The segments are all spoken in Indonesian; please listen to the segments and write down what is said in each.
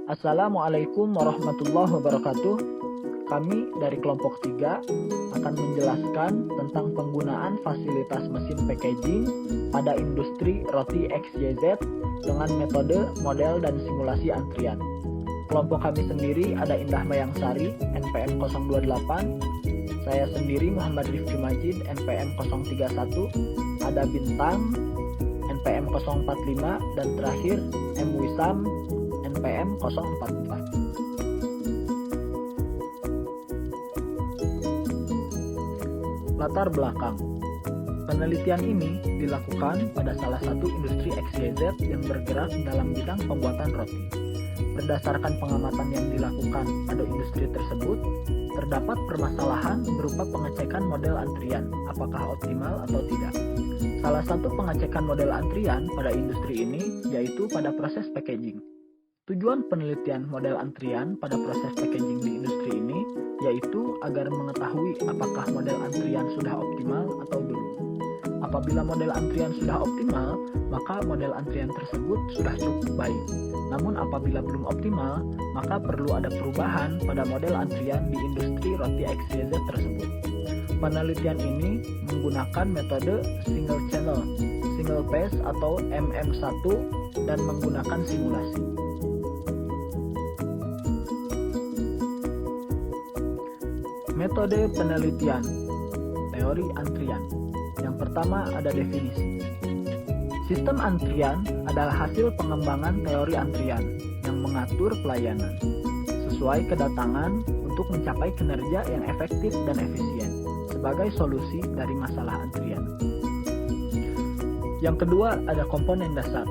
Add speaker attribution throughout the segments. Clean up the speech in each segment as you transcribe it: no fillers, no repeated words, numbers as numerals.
Speaker 1: Assalamualaikum warahmatullahi wabarakatuh. Kami dari kelompok 3 akan menjelaskan tentang penggunaan fasilitas mesin packaging pada industri roti XYZ dengan metode, model, dan simulasi antrian. Kelompok kami sendiri ada Indah Mayangsari, NPM 028, saya sendiri Muhammad Rifki Majid, NPM 031, ada Bintang, NPM 045, dan terakhir M. Wisam, NPM 044. Latar belakang. Penelitian ini dilakukan pada salah satu industri XYZ yang bergerak dalam bidang pembuatan roti. Berdasarkan pengamatan yang dilakukan pada industri tersebut, terdapat permasalahan berupa pengecekan model antrian, apakah optimal atau tidak. Salah satu pengecekan model antrian pada industri ini yaitu pada proses packaging. Tujuan penelitian model antrian pada proses packaging di industri ini yaitu agar mengetahui apakah model antrian sudah optimal atau belum. Apabila model antrian sudah optimal, maka model antrian tersebut sudah cukup baik. Namun apabila belum optimal, maka perlu ada perubahan pada model antrian di industri roti XYZ tersebut. Penelitian ini menggunakan metode single channel, single pass atau MM1 dan menggunakan simulasi. Metode penelitian, teori antrian. Yang pertama ada definisi. Sistem antrian adalah hasil pengembangan teori antrian yang mengatur pelayanan sesuai kedatangan untuk mencapai kinerja yang efektif dan efisien sebagai solusi dari masalah antrian. Yang kedua ada komponen dasar.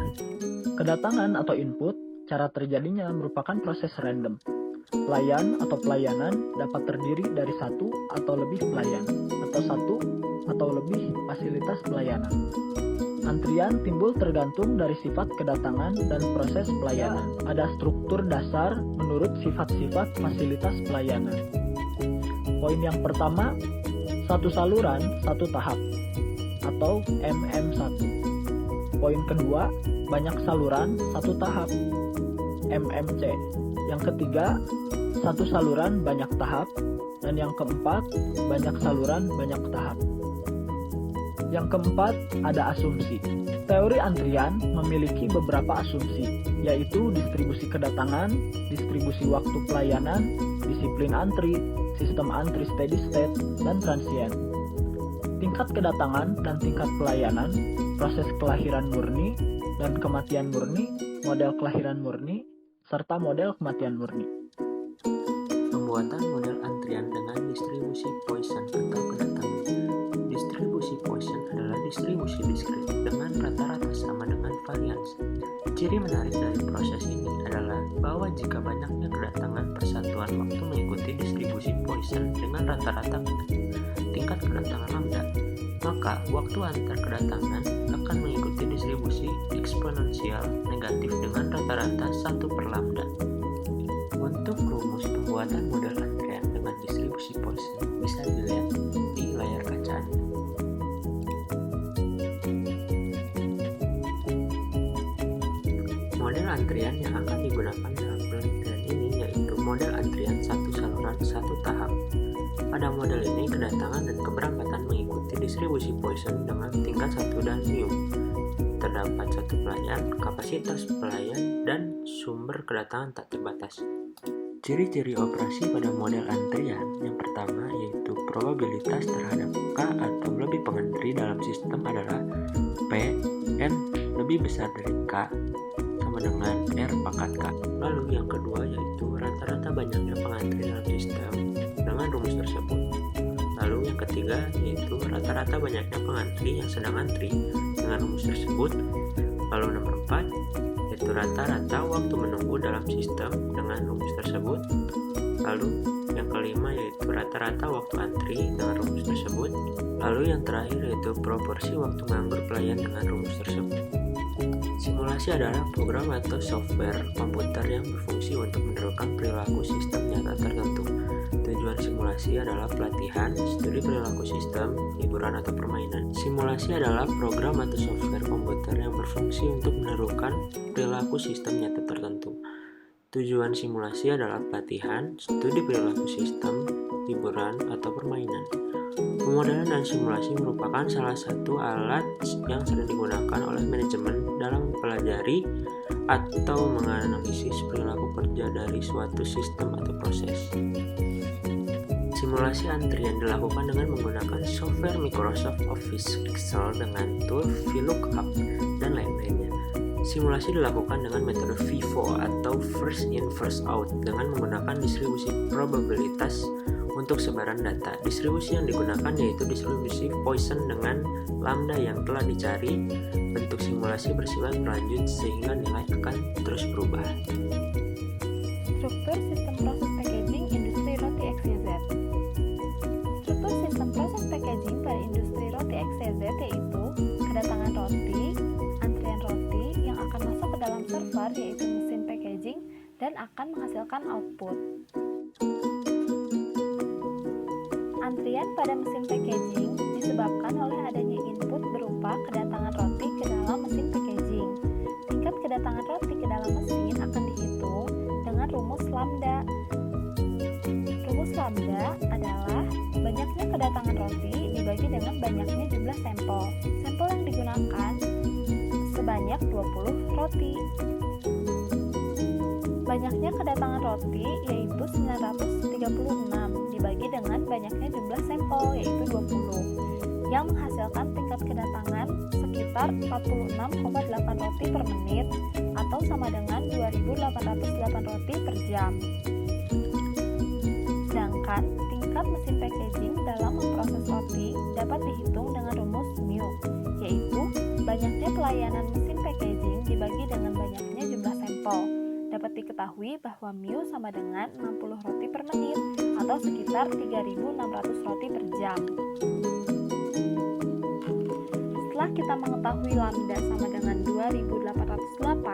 Speaker 1: Kedatangan atau input, cara terjadinya merupakan proses random. Pelayan atau pelayanan dapat terdiri dari satu atau lebih pelayan, atau satu atau lebih fasilitas pelayanan. Antrian timbul tergantung dari sifat kedatangan dan proses pelayanan. Ada struktur dasar menurut sifat-sifat fasilitas pelayanan. Poin yang pertama, satu saluran, satu tahap, atau MM1. Poin kedua, banyak saluran, satu tahap, MMC. Yang ketiga, satu saluran banyak tahap, dan yang keempat, banyak saluran banyak tahap. Yang keempat, ada asumsi. Teori antrian memiliki beberapa asumsi, yaitu distribusi kedatangan, distribusi waktu pelayanan, disiplin antri, sistem antri steady state, dan transient. Tingkat kedatangan dan tingkat pelayanan, proses kelahiran murni dan kematian murni, model kelahiran murni, serta model kematian murni.
Speaker 2: Pembuatan model antrian dengan distribusi Poisson atau kedatangan. Distribusi Poisson adalah distribusi diskrit dengan rata-rata sama dengan varians. Ciri menarik dari proses ini adalah bahwa jika banyaknya kedatangan persatuan waktu mengikuti distribusi Poisson dengan rata-rata tingkat kedatangan lambda, maka waktu antar kedatangan akan mengikuti distribusi eksponensial negatif dengan rata-rata 1/lambda. Untuk rumus pembuatan model antrian dengan distribusi Poisson bisa dilihat di layar kaca Anda. Model antrian yang akan digunakan dalam penelitian ini yaitu model antrian satu saluran satu tahap. Pada model ini kedatangan dan keberangkatan mengikuti distribusi Poisson dengan tingkat 1 dan mu. Terdapat satu pelayan, kapasitas pelayan, dan sumber kedatangan tak terbatas. Ciri-ciri operasi pada model antrian yang pertama yaitu probabilitas terhadap K atau lebih pengantri dalam sistem adalah P N lebih besar dari K sama dengan R pangkat K. Lalu yang kedua yaitu rata-rata banyaknya pengantri dalam sistem dengan rumus tersebut. Lalu yang ketiga yaitu rata-rata banyaknya pengantri yang sedang antri dengan rumus tersebut. Lalu nomor 4 yaitu rata-rata waktu menunggu dalam sistem dengan rumus tersebut. Lalu yang kelima yaitu rata-rata waktu antri dengan rumus tersebut. Lalu yang terakhir yaitu proporsi waktu nganggur pelayan dengan rumus tersebut. Simulasi adalah program atau software komputer yang berfungsi untuk menerapkan perilaku sistem nyata tertentu. Tujuan simulasi adalah pelatihan, studi perilaku sistem, hiburan atau permainan. Simulasi adalah program atau software komputer yang berfungsi untuk menirukan perilaku sistem nyata tertentu. Tujuan simulasi adalah pelatihan, studi perilaku sistem, hiburan, atau permainan. Pemodelan dan simulasi merupakan salah satu alat yang sering digunakan oleh manajemen dalam mempelajari atau menganalisis perilaku kerja dari suatu sistem atau proses. Simulasi antrian dilakukan dengan menggunakan software Microsoft Office Excel dengan tool VLOOKUP dan lain-lainnya. Simulasi dilakukan dengan metode FIFO atau First In First Out dengan menggunakan distribusi probabilitas untuk sebaran data. Distribusi yang digunakan yaitu distribusi Poisson dengan lambda yang telah dicari. Bentuk simulasi bersifat berlanjut sehingga nilai akan terus berubah.
Speaker 3: Struktur sistem proses packaging industri roti XYZ. Struktur sistem proses packaging pada industri roti XYZ yaitu kedatangan roti, antrian roti yang akan masuk ke dalam server yaitu mesin packaging dan akan menghasilkan output. Antrian pada mesin packaging disebabkan oleh adanya input berupa kedatangan roti ke dalam mesin packaging. Tingkat kedatangan roti ke dalam mesin akan dihitung dengan rumus lambda. Rumus lambda adalah banyaknya kedatangan roti dibagi dengan banyaknya jumlah sampel. Sampel yang digunakan sebanyak 20 roti. Banyaknya kedatangan roti yaitu 936 dibagi dengan banyaknya jumlah sampel yaitu 20 yang menghasilkan tingkat kedatangan sekitar 46,8 roti per menit atau sama dengan 2.808 roti per jam. Sedangkan tingkat mesin packaging dalam memproses roti dapat dihitung dengan rumus mu, yaitu banyaknya pelayanan mesin packaging dibagi dengan banyaknya jumlah sampel. Dapat diketahui bahwa mu sama dengan 60 roti per menit atau sekitar 3.600 roti per jam. Setelah kita mengetahui lambda sama dengan 2.808,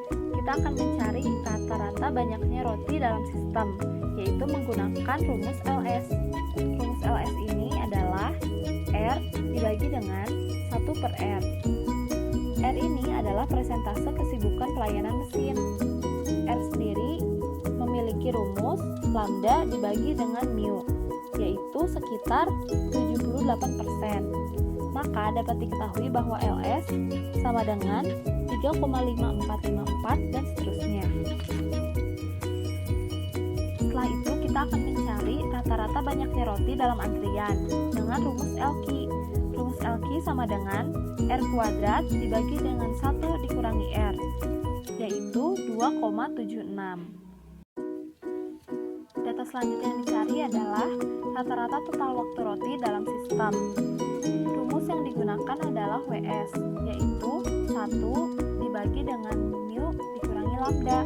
Speaker 3: kita akan mencari rata-rata banyaknya roti dalam sistem, yaitu menggunakan rumus LS. Rumus LS ini adalah R dibagi dengan 1 per R. R ini adalah persentase kesibukan pelayanan mesin. R sendiri memiliki rumus lambda dibagi dengan mu, yaitu sekitar 78%. Maka dapat diketahui bahwa LS sama dengan 3,5454 dan seterusnya. Setelah itu kita akan mencari rata-rata banyaknya roti dalam antrian dengan rumus LQ. Rumus LQ sama dengan R kuadrat dibagi dengan 1 dikurangi R, yaitu 2,76. Data selanjutnya yang dicari adalah rata-rata total waktu roti dalam sistem. Rumus yang digunakan adalah WS, yaitu 1 dibagi dengan mu dikurangi lambda,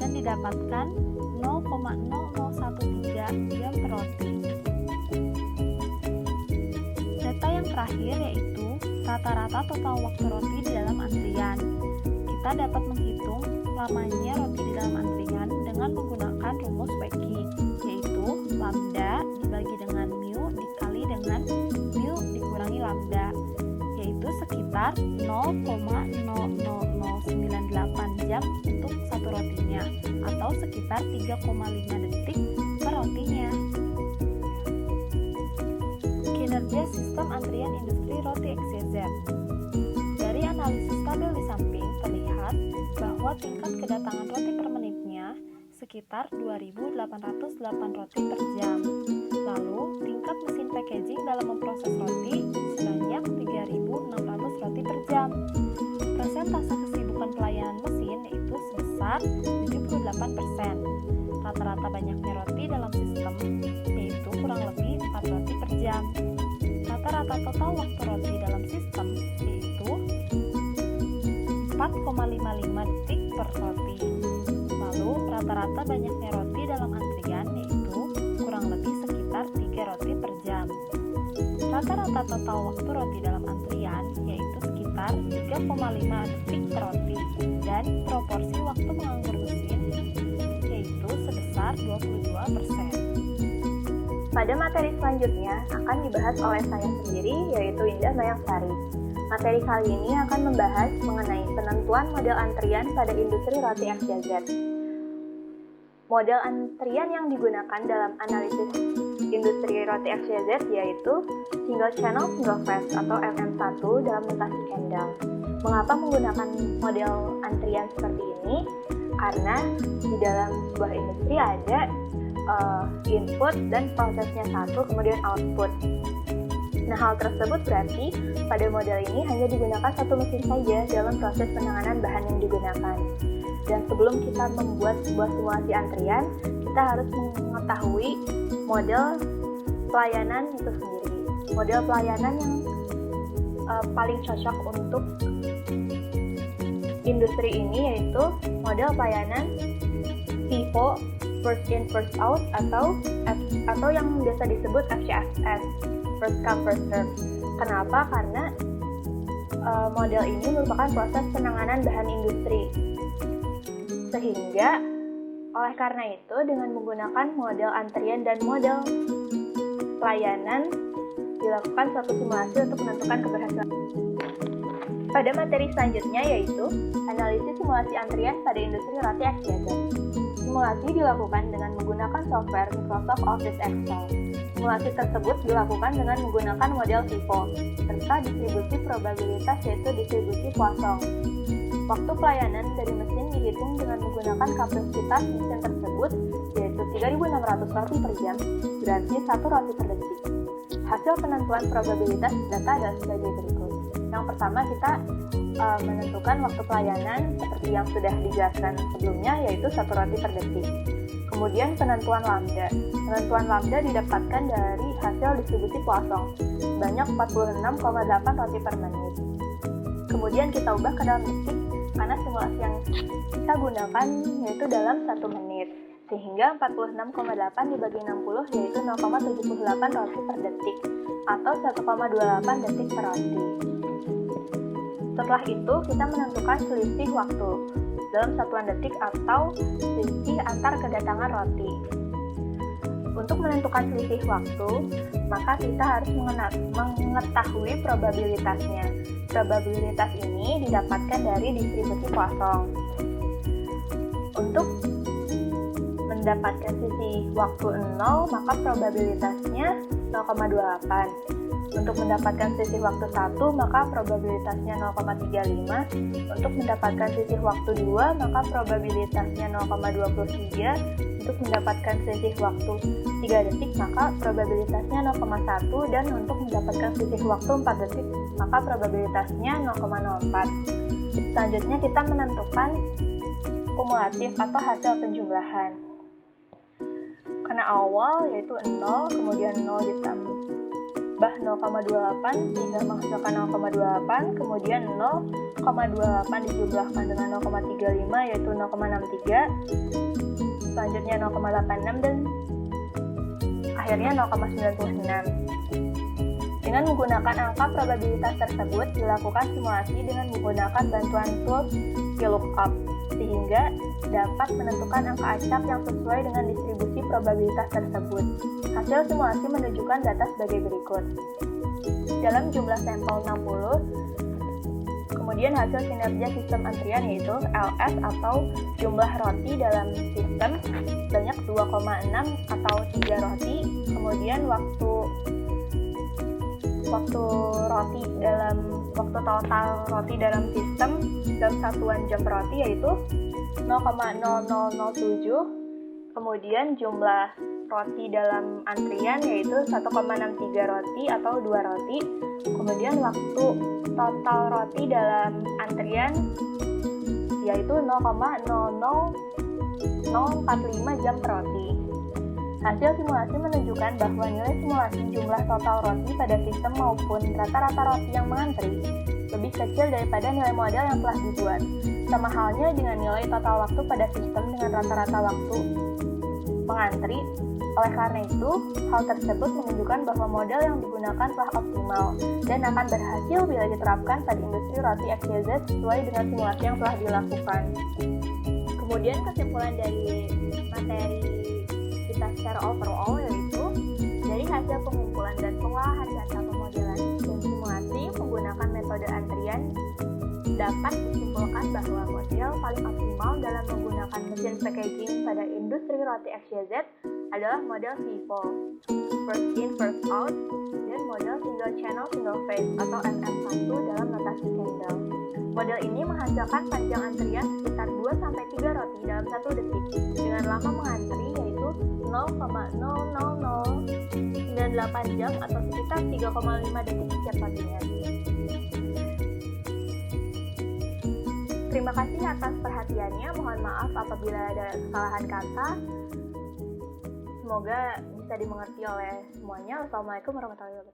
Speaker 3: dan didapatkan 0,0013 jam per roti. Data yang terakhir yaitu rata-rata total waktu roti di dalam antrian. Kita dapat menghitung lamanya roti di dalam antrian dengan menggunakan rumus WQ, yaitu lambda dibagi dengan mu dikali dengan mu dikurangi lambda, yaitu sekitar 0,00098 jam untuk satu rotinya, atau sekitar 3,5 detik per rotinya. Kinerja sistem antrian industri roti XYZ. Dari analisis tabel di samping terlihat bahwa tingkat kedatangan roti per menitnya sekitar 2.808 roti per jam. Lalu, tingkat mesin packaging dalam memproses roti sebanyak 3.600 roti per jam. Persentase kesibukan pelayanan mesin yaitu sebesar 78%. Rata-rata banyaknya roti dalam sistem yaitu kurang lebih 4 roti per jam. Rata-rata total waktu roti dalam sistem yaitu 4,55 detik per roti. Lalu rata-rata banyaknya roti dalam antrian yaitu kurang lebih sekitar 3 roti per jam. Rata-rata total waktu roti dalam antrian yaitu sekitar 3,5 detik per roti, dan proporsi waktu menganggur mesin yaitu sebesar 22%.
Speaker 4: Pada materi selanjutnya akan dibahas oleh saya sendiri, yaitu Indah Mayangsari. Materi kali ini akan membahas mengenai penentuan model antrian pada industri roti XYZ. Model antrian yang digunakan dalam analisis industri roti XYZ yaitu Single Channel Single Phase atau MM1 dalam notasi Kendall. Mengapa menggunakan model antrian seperti ini? Karena di dalam sebuah industri ada input dan prosesnya satu, kemudian output. Nah, hal tersebut berarti pada model ini hanya digunakan satu mesin saja dalam proses penanganan bahan yang digunakan. Dan sebelum kita membuat sebuah simulasi antrian, kita harus mengetahui model pelayanan itu sendiri. Model pelayanan yang paling cocok untuk industri ini yaitu model pelayanan FIFO, First In First Out, atau yang biasa disebut FCFS, First Come First Serve. Kenapa? Karena model ini merupakan proses penanganan bahan industri. Sehingga oleh karena itu dengan menggunakan model antrian dan model pelayanan dilakukan suatu simulasi untuk menentukan keberhasilan. Pada materi selanjutnya yaitu analisis simulasi antrian pada industri roti XYZ. Simulasi dilakukan dengan menggunakan software Microsoft Office Excel. Simulasi tersebut dilakukan dengan menggunakan model FIFO serta distribusi probabilitas yaitu distribusi Poisson. Waktu pelayanan dari mesin dihitung dengan menggunakan kapasitas mesin tersebut yaitu 3.600 roti per jam, berarti 1 roti per detik. Hasil penentuan probabilitas data adalah sebagai berikut. Yang pertama kita menentukan waktu pelayanan seperti yang sudah dijelaskan sebelumnya yaitu 1 roti per detik. Kemudian penentuan lambda. Penentuan lambda didapatkan dari hasil distribusi Poisson sebanyak 46,8 roti per menit. Kemudian kita ubah ke dalam detik karena simulasi yang kita gunakan yaitu dalam 1 menit. Sehingga 46,8 dibagi 60 yaitu 0,78 roti per detik atau 1,28 detik per roti. Setelah itu kita menentukan selisih waktu dalam satuan detik atau selisih antar kedatangan roti. Untuk menentukan selisih waktu, maka kita harus mengetahui probabilitasnya. Probabilitas ini didapatkan dari distribusi Poisson. Untuk mendapatkan selisih waktu 0, maka probabilitasnya 0,28. Untuk mendapatkan selisih waktu 1, maka probabilitasnya 0,35. Untuk mendapatkan selisih waktu 2, maka probabilitasnya 0,23. Untuk mendapatkan selisih waktu 3 detik, maka probabilitasnya 0,1. Dan untuk mendapatkan selisih waktu 4 detik, maka probabilitasnya 0,04. Selanjutnya kita menentukan kumulatif atau hasil penjumlahan. Karena awal yaitu 0, kemudian 0 ditambah 0,28 sehingga menghasilkan 0,28, kemudian 0,28 dijumlahkan dengan 0,35 yaitu 0,63, selanjutnya 0,86 dan akhirnya 0,96. Dengan menggunakan angka probabilitas tersebut dilakukan simulasi dengan menggunakan bantuan tools VLOOKUP sehingga dapat menentukan angka acak yang sesuai dengan distribusi probabilitas tersebut. Hasil simulasi menunjukkan data sebagai berikut. Dalam jumlah sampel 60, kemudian hasil kinerja sistem antrian yaitu LS atau jumlah roti dalam sistem banyak 2,6 atau 3 roti, kemudian waktu total roti dalam sistem dalam satuan jam per roti yaitu 0,0007, kemudian jumlah roti dalam antrian yaitu 1,63 roti atau 2 roti, kemudian waktu total roti dalam antrian yaitu 0,00045 jam per roti. Hasil simulasi menunjukkan bahwa nilai simulasi jumlah total roti pada sistem maupun rata-rata roti yang mengantri lebih kecil daripada nilai model yang telah dibuat. Sama halnya dengan nilai total waktu pada sistem dengan rata-rata waktu mengantri. Oleh karena itu, hal tersebut menunjukkan bahwa model yang digunakan telah optimal dan akan berhasil bila diterapkan pada industri roti XYZ sesuai dengan simulasi yang telah dilakukan. Kemudian kesimpulan dari materi kita secara overall yaitu dari hasil pengumpulan dan pengolahan data pemodelan dan simulasi menggunakan metode antrian dapat disimpulkan bahwa model paling optimal dalam menggunakan mesin packaging pada industri roti XYZ adalah model FIFO, first in first out, dan model single channel single phase atau MM1 dalam notasi Kendall. Model ini menghasilkan panjang antrian sekitar 2-3 roti dalam 1 detik dengan lama mengantri yaitu 0,00098 jam atau sekitar 3,5 detik setiap rotinya. Terima kasih atas perhatiannya. Mohon maaf apabila ada kesalahan kata. Semoga bisa dimengerti oleh semuanya. Wassalamualaikum warahmatullahi wabarakatuh.